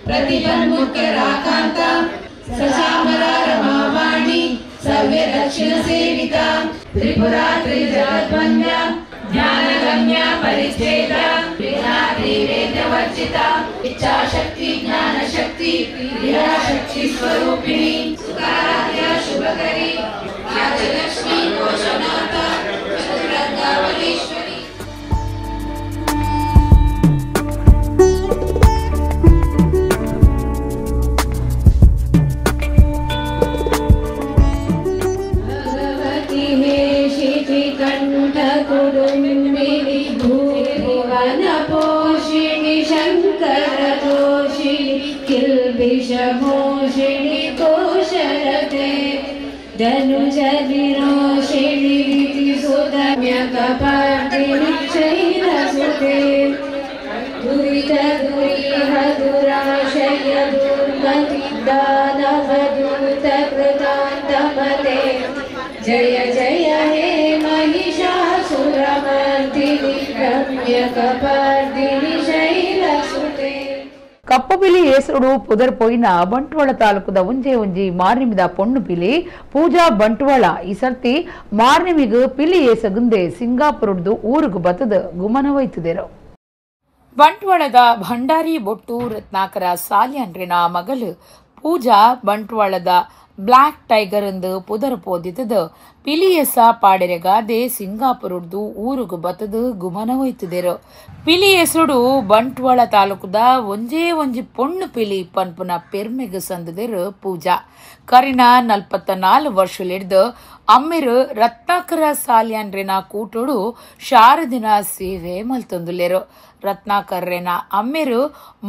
प्रतिपन्मुखराकान्त सचामरा रमावाणी सव्य दक्षिण सेविता त्रिपुरा त्रिजगद्वन्द्या ज्ञानगम्या परिच्छेद विघ्नाद्रि वेदवर्जिता इच्छाशक्ति ज्ञानशक्ति क्रियाशक्ति स्वरूपिणी सुकाराध्या शुभकरी राजलक्ष्मी कोशनाथा चतुरंगावलीश्वरी. कुडुम्बिनी भुवन पोषिणी शंकर दोषिणी किल्बिष मोषिणी कोशरते धनुज विरोषिणी सुदम्य कपाटिनी शैलसुते दुरित दुरीह दुराशय दुर्गति दानव दूत कृतान्तमते जय जय हे महिषासुरमर्दिनि रम्यकपर्दिनि शैलसुते. ಕಪ್ಪುಬಿಲಿ ಏಸುಡು ಪುದರ್ ಪೋಯಿನ ಬಂಟ್ವಾಳ ತಾಲೂಕದ ಒಂಜೆ ಒಂಜಿ ಮಾರ್ನಿಮಿದ ಪೊಣ್ಣು ಪಿಲಿ ಪೂಜಾ ಬಂಟ್ವಾಳ ಈ ಸರ್ತಿ ಮಾರ್ನಿಮಿಗ್ ಪಿಲಿ ಏಸಗುಂದೆ ಸಿಂಗಾಪುರದ್ದು ಊರುಗು ಬತದ ಗುಮನವೈತುದೆರು. ಬಂಟ್ವಾಳದ ಭಂಡಾರಿ ಬೊಟ್ಟು ರತ್ನಾಕರ ಸಾಲ್ಯನ್ರಿನ ಮಗಳು ಪೂಜಾ ಬಂಟ್ವಾಳದ ಬ್ಲಾಕ್ ಟೈಗರ್ ಎಂದು ಪುದರ್ ಪೋದಿತದ ಪಿಲಿಯಸ ಪಾಡೆರೆಗಾದೆ ಸಿಂಗಾಪುರದ್ದು ಊರುಗು ಬತದ ಗುಮನ ಹೋಯ್ತಿದೇರು. ಪಿಲಿ ಹೆಸರು ಬಂಟ್ವಾಳ ತಾಲೂಕದ ಒಂಜೇ ಒಂಜಿ ಪೊಣ್ಣು ಪಿಲಿ ಪನ್ಪುನ ಪೆರ್ಮೆಗ್ ಸಂದದೇರು ಪೂಜಾ. ಕರಿನ 44 ವರ್ಷಲಿಡ್ದು ಅಮ್ಮಿರು ರತ್ನಾಕರ ಸಾಲ್ಯಾನ್ರೆನ ಕೂಟೋಡು ಶಾರದಿನ ಸೇವೆ ಮಲ್ತೊಂದುಲೇರು. ರತ್ನಾಕರ್ರೆನ ಅಮ್ಮೆರು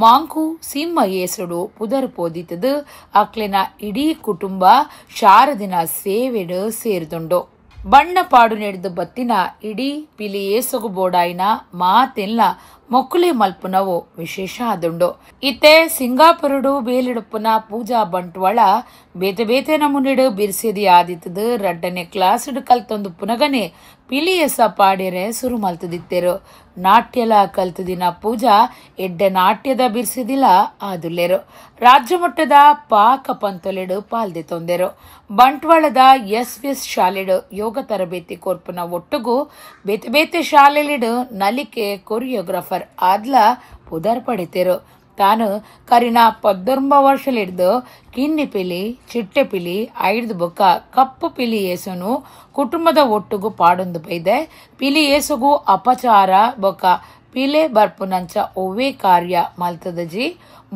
ಮಾಂಕು ಸಿಂಹ ಏಸುಡು ಪುದರ್ ಪೋದಿತದು ಅಕ್ಲೆನ ಇಡೀ ಕುಟುಂಬ ಶಾರದಿನ ಸೇವೆಡು ಸೇರಿದುಂಡು. ಬಣ್ಣ ಪಾಡು ನೆಡ್ದು ಬತ್ತಿನ ಇಡೀ ಪಿಲಿ ಏಸಗು ಬೋಡಾಯಿನ ಮಾತೆಲ್ಲ ಮೊಕ್ಕುಲೆ ಮಲ್ಪುನವು ವಿಶೇಷ ಆದುಂಡು. ಇತ್ತೆ ಸಿಂಗಾಪುರಡು ಬೇಲಿಡುಪ್ಪುನ ಪೂಜಾ ಬಂಟ್ವಾಳ ಬೇತೆ ಬೇತೆ ನಮೂನೆಡು ಬಿರ್ಸಿದಿ ಆದಿತ್ತದು ರಡ್ಡನೆ ಕ್ಲಾಸ್ಡ್ ಕಲ್ತೊಂದು ಪುನಗನೆ ಪಿಲಿಯಸ ಪಾಡ್ಯರೆ ಸುರು ಮಲ್ತದಿತ್ತೇರು. ನಾಟ್ಯಲ ಕಲ್ತದಿನ ಪೂಜಾ ಎಡ್ಡೆ ನಾಟ್ಯದ ಬಿರ್ಸಿದಿಲ್ಲ ಆದುಲ್ಲೇರು. ರಾಜ್ಯ ಮಟ್ಟದ ಪಾಕ ಪಂತೊಲೆಡು ಪಾಲ್ದೆ ತೊಂದೆರು. ಬಂಟ್ವಾಳದ ಎಸ್ ಶಾಲೆಡು ಯೋಗ ತರಬೇತಿ ಕೋರ್ಪುನ ಒಟ್ಟುಗು ಬೇತೆ ಬೇತೆ ಶಾಲೆಲಿಡು ನಲಿಕೆ ಕೊರಿಯೋಗ್ರಾಫರ್ ಆದ್ಲ ಪುದರ್ ಪಡಿತೇರು. ತಾನು ಕರಿನ 19 ವರ್ಷಲಿಡ್ದು ಕಿನ್ನಿ ಪಿಲಿ ಚಿಟ್ಟೆ ಪಿಲಿ ಐಡ್ದು ಬೊಕ್ಕ ಕಪ್ಪು ಪಿಲಿ ಏಸುನು ಕುಟುಂಬದ ಒಟ್ಟುಗು ಪಾಡೊಂದು ಬೈದೆ. ಪಿಲಿ ಏಸುಗು ಅಪಚಾರ ಬೊಕ್ಕ ಪಿಲೆ ಬರ್ಪುನಂಚ ಒವ್ವೇ ಕಾರ್ಯ ಮಲ್ತದಜಿ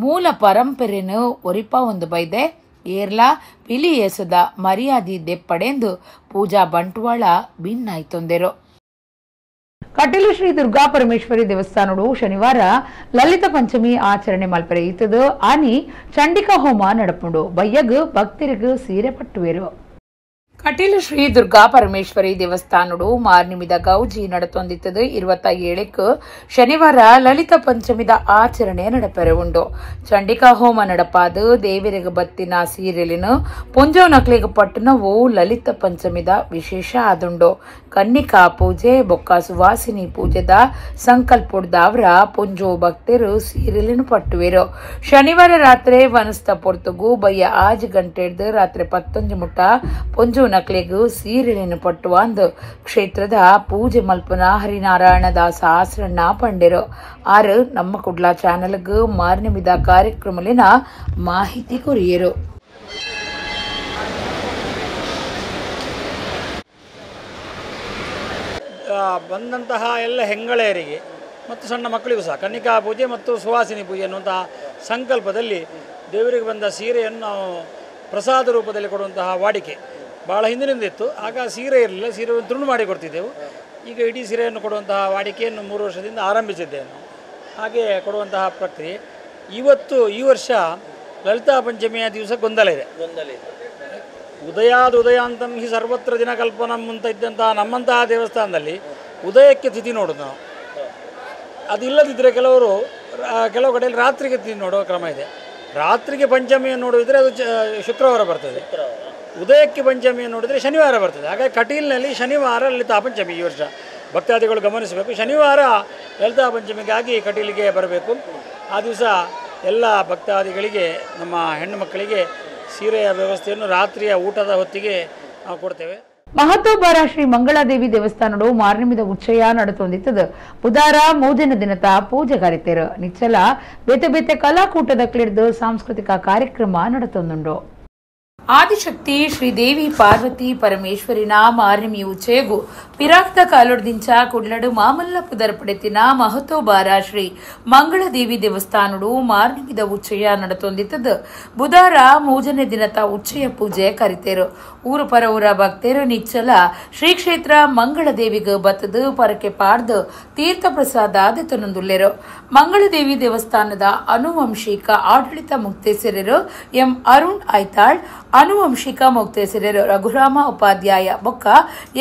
ಮೂಲ ಪರಂಪರೆನು ಒರಿಪ ಒಂದು ಬೈದೆ. ಏರ್ಲ ಪಿಲಿ ಏಸದ ಮರ್ಯಾದಿ ದೆಪ್ಪಡೆಂದು ಪೂಜಾ ಬಂಟ್ವಾಳ ಭಿನ್ನಾಯ್ತೊಂದೆರು. ಕಟೀಲು ಶ್ರೀ ದುರ್ಗಾ ಪರಮೇಶ್ವರಿ ದೇವಸ್ಥಾನಡು ಶನಿವಾರ ಲಲಿತ ಪಂಚಮಿ ಆಚರಣೆ ಮಲ್ಪರೆ ಇತ್ತದು ಆನಿ ಚಂಡಿಕಾ ಹೋಮ ನಡಪುಂಡು ಬಯ್ಯಗ್ ಭಕ್ತರಿಗೂ ಸೀರೆ ಪಟ್ಟುವೆರು. ಕಟೀಲು ಶ್ರೀ ದುರ್ಗಾ ಪರಮೇಶ್ವರಿ ದೇವಸ್ಥಾನಡು ಮಾರ್ನಿಮಿದ ಗೌಜಿ ನಡತೊಂದಿತ್ತದು 27ಕ್ಕೆ ಶನಿವಾರ ಲಲಿತ ಪಂಚಮಿದ ಆಚರಣೆ ನಡಪೆರೆ ಉಂಡು. ಚಂಡಿಕಾ ಹೋಮ ನಡಪಾದು ದೇವರಿಗೆ ಬತ್ತಿನ ಸೀರೆಲಿನ ಪುಂಜೋ ನಕ್ಲಿಗೆ ಪಟ್ಟಣವು ಲಲಿತ ಪಂಚಮಿದ ವಿಶೇಷ ಆದುಂಡು. ಕನ್ನಿಕಾ ಪೂಜೆ ಬೊಕ್ಕ ಸುವಾಸಿನಿ ಪೂಜೆದ ಸಂಕಲ್ಪುಡ್ದಾವ್ರ ಪುಂಜೋ ಭಕ್ತರು ಸೀರೆಲಿನ ಪಟ್ಟುವೆರು. ಶನಿವಾರ ರಾತ್ರಿ ವನಸ್ತ ಪೊರ್ತುಗು ಬಯ್ಯ 5 ಗಂಟೆ ರಾತ್ರಿ 11 ಮುಟ್ಟ ಪುಂಜೋ ನಕ್ಲೆಗೂ ಸೀರೆಲಿನ ಪಟ್ಟುವಂದು ಕ್ಷೇತ್ರದ ಪೂಜೆ ಮಲ್ಪನ ಹರಿನಾರಾಯಣ ದಾಸ ಆಸರಣ್ಣ ಪಂಡಿರು ಆರು ನಮ್ಮ ಕುಡ್ಲಾ ಚಾನಲ್ಗೂ ಮಾರ್ನಿಮಿದ ಕಾರ್ಯಕ್ರಮಲಿನ ಮಾಹಿತಿ ಕೊರಿಯರು. ಬಂದಂತಹ ಎಲ್ಲ ಹೆಂಗಳೆಯರಿಗೆ ಮತ್ತು ಸಣ್ಣ ಮಕ್ಕಳಿಗೂ ಸಹ ಕನ್ನಿಕಾ ಪೂಜೆ ಮತ್ತು ಸುವಾಸಿನಿ ಪೂಜೆ ಅನ್ನುವಂತಹ ಸಂಕಲ್ಪದಲ್ಲಿ ದೇವರಿಗೆ ಬಂದ ಸೀರೆಯನ್ನು ನಾವು ಪ್ರಸಾದ ರೂಪದಲ್ಲಿ ಕೊಡುವಂತಹ ವಾಡಿಕೆ ಭಾಳ ಹಿಂದಿನಿಂದ ಇತ್ತು. ಆಗ ಸೀರೆ ಇರಲಿಲ್ಲ, ಸೀರೆಯನ್ನು ತುಂಡು ಮಾಡಿ ಕೊಡ್ತಿದ್ದೆವು. ಈಗ ಇಡೀ ಸೀರೆಯನ್ನು ಕೊಡುವಂತಹ ವಾಡಿಕೆಯನ್ನು 3 ವರ್ಷದಿಂದ ಆರಂಭಿಸಿದ್ದೇವೆ. ಹಾಗೆ ಕೊಡುವಂತಹ ಪ್ರಕ್ರಿಯೆ ಈ ವರ್ಷ ಲಲಿತಾ ಪಂಚಮಿಯ ದಿವಸ ಗೊಂದಲ ಇದೆ. ಉದಯಾಂತಂ ಹಿ ಸರ್ವತ್ರ ದಿನ ಕಲ್ಪನಂ ಅಂತ ಇದ್ದಂತಹ ನಮ್ಮಂತಹ ದೇವಸ್ಥಾನದಲ್ಲಿ ಉದಯಕ್ಕೆ ತಿಥಿ ನೋಡೋದು ನಾವು. ಅದಿಲ್ಲದಿದ್ದರೆ ಕೆಲವು ಕಡೆಯಲ್ಲಿ ರಾತ್ರಿಗೆ ತಿಥಿ ನೋಡುವ ಕ್ರಮ ಇದೆ. ರಾತ್ರಿಗೆ ಪಂಚಮಿಯನ್ನು ನೋಡಿದರೆ ಅದು ಶುಕ್ರವಾರ ಬರ್ತದೆ, ಉದಯಕ್ಕೆ ಪಂಚಮಿಯನ್ನು ನೋಡಿದರೆ ಶನಿವಾರ ಬರ್ತದೆ. ಹಾಗಾಗಿ ಕಟೀಲಿನಲ್ಲಿ ಶನಿವಾರ ಲಲಿತಾ ಪಂಚಮಿ ಈ ವರ್ಷ ಭಕ್ತಾದಿಗಳು ಗಮನಿಸಬೇಕು. ಶನಿವಾರ ಲಲಿತಾ ಪಂಚಮಿಗಾಗಿ ಕಟೀಲಿಗೆ ಬರಬೇಕು. ಆ ದಿವಸ ಎಲ್ಲ ಭಕ್ತಾದಿಗಳಿಗೆ ನಮ್ಮ ಹೆಣ್ಣು ಮಕ್ಕಳಿಗೆ ಸೀರೆಯ ವ್ಯವಸ್ಥೆಯನ್ನು ರಾತ್ರಿಯ ಊಟದ ಹೊತ್ತಿಗೆ ನಾವು ಕೊಡ್ತೇವೆ. ಮಹತೋಬಾರ ಶ್ರೀ ಮಂಗಳಾದೇವಿ ದೇವಸ್ಥಾನಡು ಮಾರ್ನಿಮಿದ ಉಚ್ಚಯ ನಡತೊಂದಿತ್ತದು ಬುಧಾರ ಮೂಜನ ದಿನದ ಪೂಜೆ ಕರಿತೇರು ನಿಚ್ಚಲ ಬೇತೆ ಬೇತೆ ಕಲಾಕೂಟದ ಕ್ಲಿಡ್ದು ಸಾಂಸ್ಕೃತಿಕ ಕಾರ್ಯಕ್ರಮ ನಡತೊಂದುಂಡು. ಆದಿಶಕ್ತಿ ಶ್ರೀದೇವಿ ಪಾರ್ವತಿ ಪರಮೇಶ್ವರಿನ ಮಾರ್ನಿಮಿ ಉಚ್ಚೆಗೂ ಪಿರಾಕ್ತ ಕಾಲೊಡ್ದಿಂಚ ಕುಡ್ಲಡು ಮಾಮಲ್ಲ ಪುದರ್ ಪಡೆತಿನ ಮಹತೋಬಾರ ಶ್ರೀ ಮಂಗಳದೇವಿ ದೇವಸ್ಥಾನಡು ಮಾರ್ನಿಮಿದ ಉಚ್ಚಯ ನಡತೊಂದಿತ್ತದು ಬುಧಾರ ಮೂಜನೆ ದಿನದ ಉಚ್ಚಯ ಪೂಜೆ ಕರಿತೇರು. ಊರು ಪರ ಊರ ಭಕ್ತರು ನಿಚ್ಚಲ ಶ್ರೀ ಕ್ಷೇತ್ರ ಮಂಗಳದೇವಿಗೆ ಬತ್ತದು ಪರಕೆ ಪಾಡ್ದು ತೀರ್ಥ ಪ್ರಸಾದ ದೆತನೊಂದುಲ್ಲೆರು. ಮಂಗಳದೇವಿ ದೇವಸ್ಥಾನದ ಅನುವಂಶಿಕ ಆಡಳಿತ ಮುಕ್ತೇಸರರು ಎಂ ಅರುಣ್ ಐತಾಳ್, ಅನುವಂಶಿಕ ಮುಕ್ತೇಸರರು ರಘುರಾಮ ಉಪಾಧ್ಯಾಯ ಬೊಕ್ಕ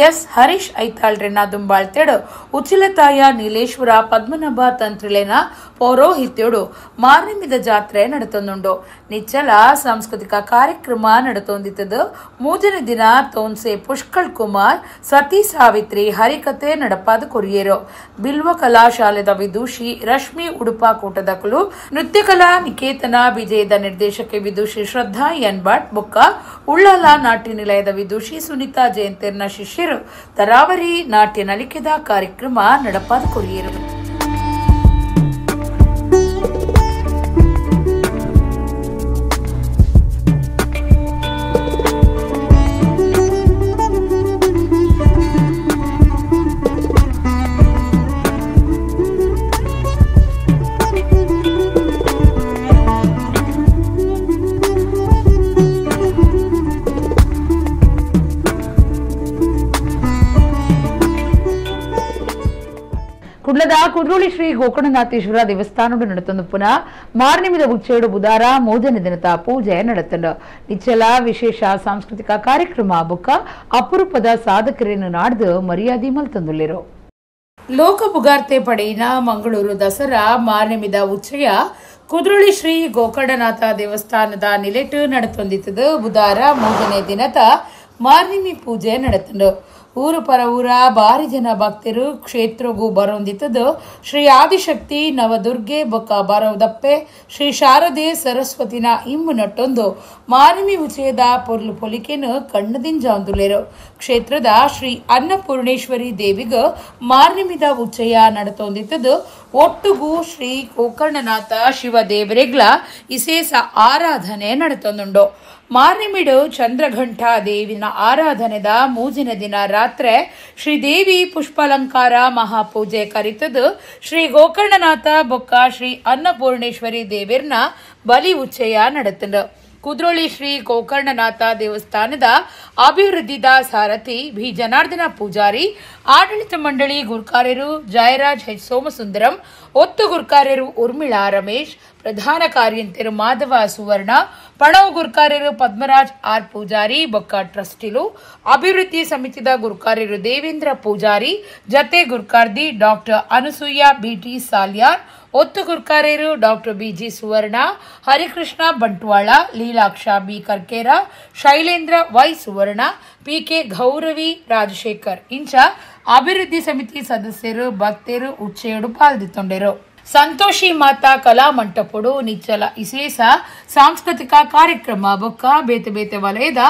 ಎಸ್ ಹರೀಶ್ ಐತಾಳ್ರೆನ್ನ ದುಂಬಾಳ್ತೆಡು ಉಚಿಲತಾಯ ನೀಲೇಶ್ವರ ಪದ್ಮನಾಭ ತಂತ್ರಿಳೆನ ಪೌರೋಹಿತ್ಯಡು ಮಾರ್ನಿಮಿದ ಜಾತ್ರೆ ನಡತೊಂದುಂಡು. ನಿಚ್ಚಲ ಸಾಂಸ್ಕೃತಿಕ ಕಾರ್ಯಕ್ರಮ ನಡತೊಂದಿತ್ತದು ಮೂಜನೆ ದಿನ ತೋನ್ಸೆ ಪುಷ್ಕಳ್ ಕುಮಾರ್ ಸತಿ ಸಾವಿತ್ರಿ ಹರಿಕತೆ ನಡಪಾದ ಕೊರಿಯರು. ಬಿಲ್ವ ಕಲಾಶಾಲೆದ ವಿದೂಷಿ ರಶ್ಮಿ ಉಡುಪಾಕೂಟದಕಲು ನೃತ್ಯ ಕಲಾ ನಿಕೇತನ ವಿಜಯದ ನಿರ್ದೇಶಕಿ ವಿದೂಷಿ ಶ್ರದ್ಧಾ ಎನ್ ಭಟ್ ಬೊಕ್ಕ ಉಳ್ಳಾಲ ನಾಟ್ಯ ನಿಲಯದ ವಿದೂಷಿ ಸುನೀತಾ ಜಯಂತಿರ್ನ ಶಿಷ್ಯರು ತರಾವರಿ ನಾಟ್ಯ ನಲಿಕೆದ ಕಾರ್ಯಕ್ರಮ ನಡಪಾದ ಕೊರಿಯರು. ಕುಡ್ಲದ ಕುದ್ರೋಳಿ ಶ್ರೀ ಗೋಕರ್ಣನಾಥೇಶ್ವರ ದೇವಸ್ಥಾನಡು ನಡತೊಂದು ಪುನಃ ಮಾರ್ನಿಮಿದ ಉಚ್ಚೇಡು ಬುಧಾರ ಮೂಜನೆ ದಿನದ ಪೂಜೆ ನಡತಂಡು ನಿಚ್ಚಲ ವಿಶೇಷ ಸಾಂಸ್ಕೃತಿಕ ಕಾರ್ಯಕ್ರಮ ಬುಕ್ಕ ಅಪರೂಪದ ಸಾಧಕರನ್ನು ನಾಡ್ದು ಮರ್ಯಾದೆ ಮಲ್ತಂದುಲ್ಲೆರು. ಲೋಕ ಪುಗಾರ್ತೆ ಪಡೆಯಿನ ಮಂಗಳೂರು ದಸರಾ ಮಾರ್ನಿಮಿದ ಉಚ್ಚಯ ಕುದ್ರೋಳಿ ಶ್ರೀ ಗೋಕರ್ಣನಾಥ ದೇವಸ್ಥಾನದ ನಿಲೆಟ್ಟು ನಡತೊಂದಿತ್ತದು ಬುಧಾರ ಮೂಜನೆ ದಿನದ ಮಾರ್ನಿಮಿ ಪೂಜೆ ನಡತಂಡು. ಊರು ಪರ ಊರ ಭಾರಿ ಜನ ಭಕ್ತರು ಕ್ಷೇತ್ರಗೂ ಬರೋಂದಿತ್ತದು ಶ್ರೀ ಆದಿಶಕ್ತಿ ನವದುರ್ಗೆ ಬೊಕ್ಕ ಬರೋದಪ್ಪೆ ಶ್ರೀ ಶಾರದೆ ಸರಸ್ವತಿನ ಇಂಬು ನಟ್ಟೊಂದು ಮಾರ್ನಿಮಿ ಉಚ್ಚಯದ ಪೊರ್ಲು ಪೊಲಿಕೆನು ಕಣ್ಣದಿಂಜಾಂದುಲೆರು. ಕ್ಷೇತ್ರದ ಶ್ರೀ ಅನ್ನಪೂರ್ಣೇಶ್ವರಿ ದೇವಿಗ ಮಾರ್ನಿಮಿದ ಉಚ್ಚಯ ನಡತೊಂದಿತ್ತದು ಒಟ್ಟುಗೂ ಶ್ರೀ ಗೋಕರ್ಣನಾಥ ಶಿವದೇವರೆಗ್ಲ ವಿಶೇಷ ಆರಾಧನೆ ನಡತೊಂದುಂಡು. ಮಾರ್ನಿಮಿಡು ಚಂದ್ರಘಂಟ ದೇವಿನ ಆರಾಧನೆದ ಮೂಜಿನ ದಿನ ರಾತ್ರಿ ಶ್ರೀದೇವಿ ಪುಷ್ಪಾಲಂಕಾರ ಮಹಾಪೂಜೆ ಕರಿತದು ಶ್ರೀ ಗೋಕರ್ಣನಾಥ ಬೊಕ್ಕ ಶ್ರೀ ಅನ್ನಪೂರ್ಣೇಶ್ವರಿ ದೇವಿರ್ನ ಬಲಿ ಉಚ್ಚಯ ನಡತಂಡು. ಕುದ್ರೋಳಿ ಶ್ರೀ ಗೋಕರ್ಣನಾಥ ದೇವಸ್ಥಾನದ ಅಭಿವೃದ್ಧಿದ ಸಾರಥಿ ಬಿ ಜನಾರ್ದನ ಪೂಜಾರಿ, ಆಡಳಿತ ಮಂಡಳಿ ಗುರುಕಾರ್ಯರು ಜಯರಾಜ್ ಎಚ್ ಸೋಮಸುಂದರಂ, ಒತ್ತು ಗುರುಕಾರ್ಯರು ಉರ್ಮಿಳಾ ರಮೇಶ್, ಪ್ರಧಾನ ಕಾರ್ಯಂತರು ಮಾಧವ ಸುವರ್ಣ, ಪಣವು ಗುರುಕಾರ್ಯರು ಪದ್ಮರಾಜ್ ಆರ್ ಪೂಜಾರಿ, ಬೊಕ್ಕ ಟ್ರಸ್ಟಿಲು ಅಭಿವೃದ್ಧಿ ಸಮಿತಿದ ಗುರುಕಾರ್ಯರು ದೇವೇಂದ್ರ ಪೂಜಾರಿ, ಜತೆ ಗುರುಕಾರ್ದಿ ಡಾಕ್ಟರ್ ಅನಸೂಯ ಬಿಟಿ ಸಾಲ್ಯಾರ್, ಒತ್ತು ಗುರುಕಾರ್ಯರು ಡಾಕ್ಟರ್ ಬಿಜಿ ಸುವರ್ಣ, ಹರಿಕೃಷ್ಣ ಬಂಟ್ವಾಳ, ಲೀಲಾಕ್ಷ ಬಿ ಕರ್ಕೇರ, ಶೈಲೇಂದ್ರ ವೈ ಸುವರ್ಣ, ಪಿಕೆ ಗೌರವಿ ರಾಜಶೇಖರ್ ಇಂಚ ಅಭಿವೃದ್ಧಿ ಸಮಿತಿ ಸದಸ್ಯರು ಭಕ್ತರು ಉಚ್ಚೇಡು ಪಾಲ್ಗೊಂಡರು. ಸಂತೋಷಿ ಮಾತಾ ಕಲಾ ಮಂಟಪಡು ನಿಚ್ಚಲ ವಿಶೇಷ ಸಾಂಸ್ಕೃತಿಕ ಕಾರ್ಯಕ್ರಮ ಬೊಕ್ಕ ಬೇತೆ ಬೇತೆ ವಲಯದ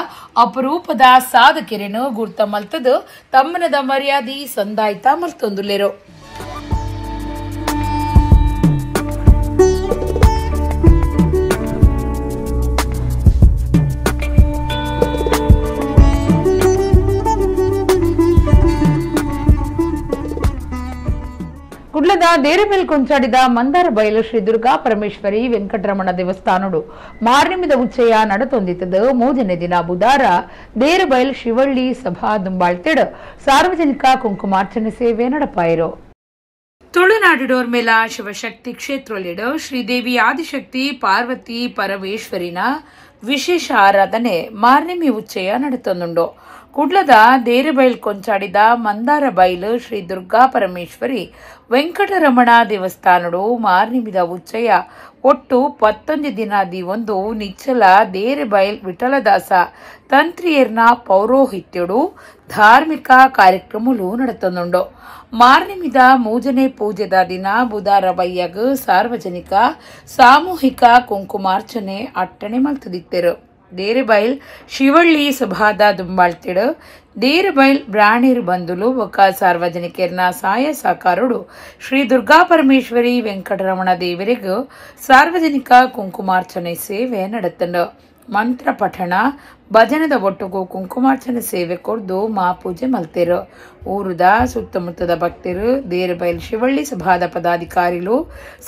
ಅಪರೂಪದ ಸಾಧಕರನ್ನು ಗುರ್ತ ಮಲ್ತದು ತಮ್ಮನದ ಮರ್ಯಾದೆ ಸಂದಾಯಿತ ಮಲ್ತೊಂದುಲೆರು. ಕುಡ್ಲದ ದೇರಮೇಲ್ ಕೊಂಚಾಡಿದ ಮಂದಾರ ಬಯಲು ಶ್ರೀ ದುರ್ಗಾ ಪರಮೇಶ್ವರಿ ವೆಂಕಟರಮಣ ದೇವಸ್ಥಾನಡು ಮಾರ್ನಿಮಿದ ಉಚ್ಚಯ ನಡತೊಂದಿತ್ತದ 3ನೇ ದಿನ ಬುಧವಾರ ದೇರಬೈಲ್ ಶಿವಳ್ಳಿ ಸಭಾ ದುಂಬಾಳ್ತೆಡ್ ಸಾರ್ವಜನಿಕ ಕುಂಕುಮಾರ್ಚನೆ ಸೇವೆ ನಡಪಾಯಿರು. ತುಳುನಾಡಿಡೋರ್ ಮೇಲ ಶಿವಶಕ್ತಿ ಕ್ಷೇತ್ರಲಿಡ ಶ್ರೀದೇವಿ ಆದಿಶಕ್ತಿ ಪಾರ್ವತಿ ಪರಮೇಶ್ವರಿನ ವಿಶೇಷ ಆರಾಧನೆ ಮಾರ್ನಿಮಿ ಉಚ್ಚಯ ನಡತೊಂದುಂಡು. ಕುಡ್ಲದ ದೇರಬೈಲ್ ಕೊಂಚಾಡಿದ ಮಂದಾರ ಬೈಲು ಶ್ರೀ ದುರ್ಗಾ ಪರಮೇಶ್ವರಿ ವೆಂಕಟರಮಣ ದೇವಸ್ಥಾನಡು ಮಾರ್ನಿಮಿದ ಉಚ್ಚಯ ಒಟ್ಟು 11 ದಿನಾದಿ ಒಂದು ನಿಚ್ಚಲ ದೇರಬೈಲ್ ವಿಠಲದಾಸ ತಂತ್ರಿಯರ್ನ ಪೌರೋಹಿತ್ಯಡು ಧಾರ್ಮಿಕ ಕಾರ್ಯಕ್ರಮಗಳು ನಡತೊಂದುಂಡು. ಮಾರ್ನಿಮಿದ 3ನೇ ಪೂಜೆದ ದಿನ ಬುಧಾರ ಬಯ್ಯಗ್ ಸಾರ್ವಜನಿಕ ಸಾಮೂಹಿಕ ಕುಂಕುಮಾರ್ಚನೆ ಅಟ್ಟಣೆ ಮಲ್ತದಿತ್ತರು. ದೇರಬೈಲ್ ಶಿವಳ್ಳಿ ಸಭಾದ ದುಂಬಾಳ್ತಿಡು ದೇರಬೈಲ್ ಬ್ರಾಣೀರ್ ಬಂದುಲು ಒಕ್ಕ ಸಾರ್ವಜನಿಕರನ್ನ ಸಹಾಯ ಸಹಕಾರಡು ಶ್ರೀ ದುರ್ಗಾ ಪರಮೇಶ್ವರಿ ವೆಂಕಟರಮಣ ದೇವರಿಗೂ ಸಾರ್ವಜನಿಕ ಕುಂಕುಮಾರ್ಚನೆ ಸೇವೆ ನಡೆತಂಡು. ಮಂತ್ರ ಪಠಣ ಭಜನದ ಒಟ್ಟಿಗೂ ಕುಂಕುಮಾರ್ಚನೆ ಸೇವೆ ಕೊಡ್ದು ಮಹಾಪೂಜೆ ಮಲ್ತೇರು. ಊರದ ಸುತ್ತಮುತ್ತದ ಭಕ್ತರು ದೇರಬೈಲ್ ಶಿವಳ್ಳಿ ಸಭಾದ ಪದಾಧಿಕಾರಿಗಳು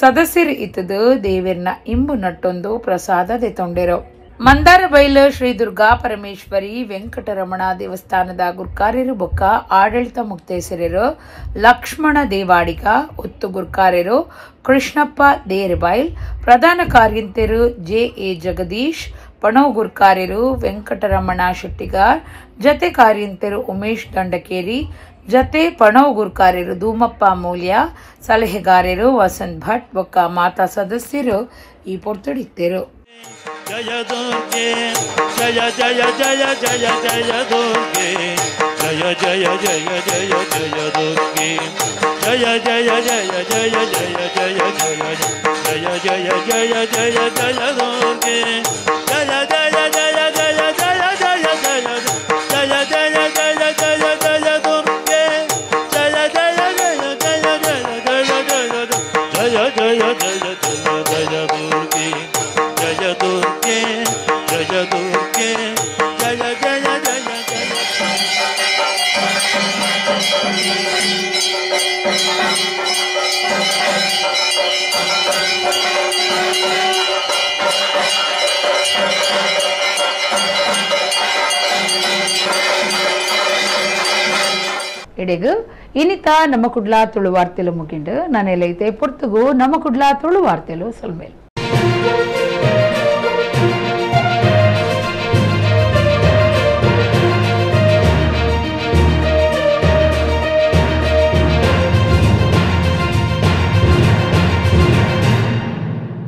ಸದಸ್ಯರು ಇತ್ತದು ದೇವರನ್ನ ಇಂಬು ನಟ್ಟೊಂದು ಪ್ರಸಾದ ದೆತೊಂಡೆರು. ಮಂದಾರ ಬೈಲು ಶ್ರೀ ದುರ್ಗಾ ಪರಮೇಶ್ವರಿ ವೆಂಕಟರಮಣ ದೇವಸ್ಥಾನದ ಗುರುಕಾರ್ಯರು ಬೊಕ್ಕ ಆಡಳಿತ ಮುಕ್ತೇಸರರು ಲಕ್ಷ್ಮಣ ದೇವಾಡಿಗ, ಒತ್ತು ಗುರುಕಾರ್ಯರು ಕೃಷ್ಣಪ್ಪ ದೇರಬೈಲ್, ಪ್ರಧಾನ ಕಾರ್ಯಂತರು ಜೆ.ಎ. ಜಗದೀಶ್, ಪಣವು ಗುರುಕಾರ್ಯರು ವೆಂಕಟರಮಣ ಶೆಟ್ಟಿಗಾರ್, ಜತೆ ಕಾರ್ಯಂತರು ಉಮೇಶ್ ದಂಡಕೇರಿ, ಜತೆ ಪಣವು ಗುರುಕಾರ್ಯರು ಧೂಮಪ್ಪ ಮೂಲ್ಯ, ಸಲಹೆಗಾರರು ವಸಂತ್ ಭಟ್ ಬೊಕ್ಕ ಮಾತಾ ಸದಸ್ಯರು ಈ ಪೊರ್ತಡಿತ್ತರು. ಜಯ ದುರ್ಗೆ ಜಯ ಜಯ ಜಯ ಜಯ ಜಯ ದುರ್ಗೆ ಜಯ ಜಯ ಜಯ ಜಯ ಜಯ ದುರ್ಗೆ ಜಯ ಜಯ ಜಯ ಜಯ ಜಯ ಜಯ ಜಯ ಜಯ ಜಯ ಜಯ ಜಯ ಜಯ ದುರ್ಗೆ ಜಯ ಜಯ ಜಯ ಜಯ ಜಯ ಜಯ ಜಯ ಜಯ ಜಯ ಜಯ ಜಯ ಜಯ ದುರ್ಗೆ ಜಯ ಜಯ ಜಯ ಜಯ ಜಯ ಜಯ ಜಯ ಜಯ ಜಯ ಜಯ ಜಯ ದುರ್ಗೆ ಜಯ ದುರ್ಗೆ ಜಯ ದುರ್ಗೆ ಜಯ ಜಯ ಜಯ ಜಯ. ಇಡೆಗು ಇನ್ನಿತ ನಮ್ಮ ಕುಡ್ಲ ತುಳು ವಾರ್ತೆಲು ಮುಗಿಂಡು ನಾನೆಲ್ಲೈತೆ ಪೊರ್ತುಗು ನಮ್ಮ ಕುಡ್ಲ ತುಳು ವಾರ್ತೆಲು ಸೊಲ್ಮೇಲು.